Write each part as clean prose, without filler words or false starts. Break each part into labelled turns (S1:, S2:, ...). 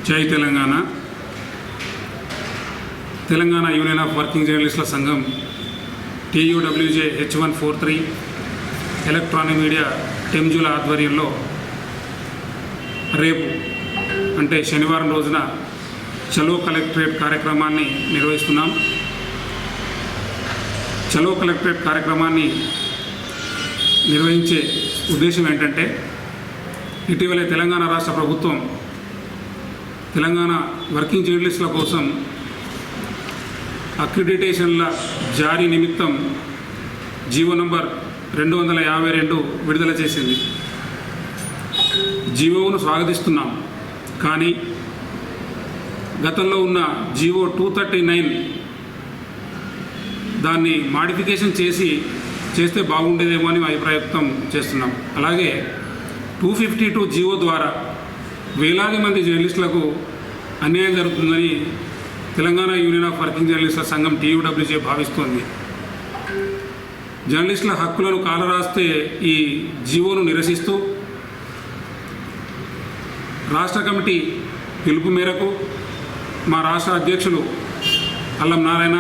S1: జై Telangana. Telangana union of working జర్నలిస్టుల సంఘం TUWJ H143 ఎలక్ట్రానిక్ మీడియా టెంజుల ఆధ్వర్యంలో రేపు అంటే శనివారం రోజున చలో కలెక్టరేట్ కార్యక్రమాన్ని నిర్వహిస్తున్నాం. చలో కలెక్టరేట్ కార్యక్రమాన్ని నిర్వహించే ఉద్దేశం ఏంటంటే, ఇటీవలే తెలంగాణ రాష్ట్ర ప్రభుత్వం తెలంగాణ వర్కింగ్ జర్నలిస్టుల కోసం అక్రిడిటేషన్ల జారీ నిమిత్తం జీవో నంబర్ 252 విడుదల చేసింది. జీవోను స్వాగతిస్తున్నాం. కానీ గతంలో ఉన్న జీవో 239 దాన్ని మాడిఫికేషన్ చేస్తే బాగుండేదేమో అని అభిప్రాయం చేస్తున్నాం. అలాగే 252 జీవో ద్వారా వేలాది మంది జర్నలిస్టులకు అన్యాయం జరుగుతుందని తెలంగాణ యూనియన్ ఆఫ్ వర్కింగ్ జర్నలిస్టుల సంఘం TUWJ భావిస్తోంది. జర్నలిస్టుల హక్కులను కాలరాస్తే ఈ జీవోను నిరసిస్తూ రాష్ట్ర కమిటీ పిలుపు మేరకు మా రాష్ట్ర అధ్యక్షులు అల్లం నారాయణ,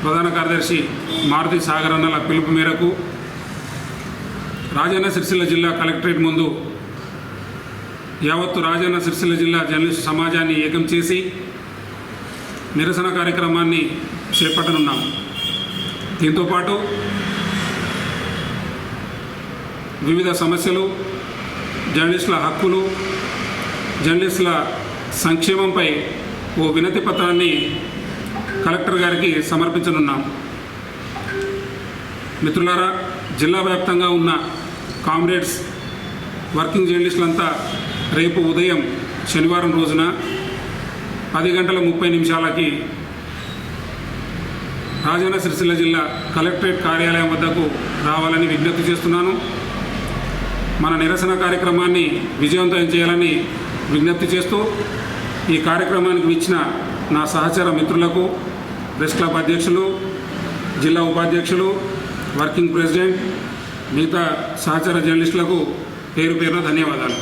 S1: ప్రధాన కార్యదర్శి మారుతి సాగర్ అన్నల పిలుపు మేరకు రాజన్న సిరిసిల్ల జిల్లా కలెక్టరేట్ ముందు యావత్తు రాజన్న సిరిసిల్ల జిల్లా జర్నలిస్టు సమాజాన్ని ఏకం చేసి నిరసన కార్యక్రమాన్ని చేపట్టనున్నాం. దీంతోపాటు వివిధ సమస్యలు, జర్నలిస్టుల హక్కులు, జర్నలిస్టుల సంక్షేమంపై ఓ వినతి పత్రాన్ని కలెక్టర్ గారికి సమర్పించనున్నాం. మిత్రులారా, జిల్లా వ్యాప్తంగా ఉన్న కామ్రేడ్స్ వర్కింగ్ జర్నలిస్టులంతా రేపు ఉదయం శనివారం రోజున 10:30 రాజన్న సిరిసిల్ల జిల్లా కలెక్టరేట్ కార్యాలయం వద్దకు రావాలని విజ్ఞప్తి చేస్తున్నాను. మన నిరసన కార్యక్రమాన్ని విజయవంతం చేయాలని విజ్ఞప్తి చేస్తూ ఈ కార్యక్రమానికి ఇచ్చిన నా సహచర మిత్రులకు, ప్రెస్ క్లబ్ అధ్యక్షులు, జిల్లా ఉపాధ్యక్షులు, వర్కింగ్ ప్రెసిడెంట్, మిగతా సహచర జర్నలిస్టులకు పేరు పేరున ధన్యవాదాలు.